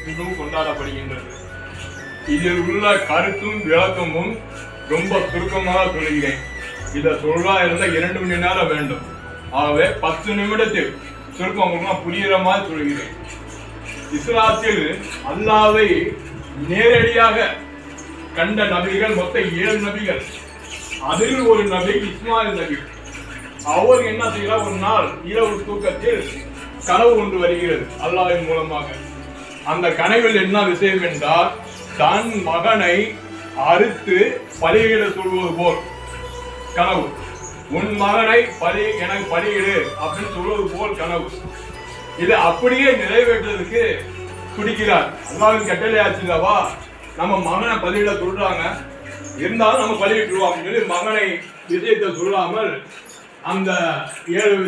இன்றும் கொண்டாடப்படுகின்றது. இதில் உள்ள கருத்தும் விளக்கமும் ரொம்ப சுருக்கமாக சொல்கிறேன். இதை சொல்றா இருந்தா 2 மணி நேரம் வேண்டும். ஆகவே 10 நிமிடத்தில் சுருக்கமாக புரிகிற மாதிரி சொல்கிறேன். இஸ்லாத்தில் அல்லாஹ்வை நேரடியாக கண்ட நபிகள் மொத்தம் 7 நபிகள். அதில் ஒரு நபி இஸ்மாயில் நபி. அவர் என்ன செய்கிறார், ஒரு நாள் இரவு தூக்கத்தில் கனவு ஒன்று வருகிறது அல்லாஹ்வின் மூலமாக. அந்த கனவில் என்ன விஷயம் என்றால், தன் மகனை அறுத்து பலியிட சொல்வது போல் கனவு. உன் மகனை எனக்கு பலியிடு அப்படின்னு சொல்வது போல் கனவு. இது அப்படியே நிறைவேற்றுவதற்கு துடிக்கிறார். அல்லாஹ்வின் கட்டளை ஆச்சுல்லவா, நம்ம மகனை பலியிட சொல்றாங்க, இருந்தாலும் நம்ம பலியிட்டுருவோம் அப்படின்னு சொல்லி மகனை விஷயத்தை சொல்லாமல் அந்த 7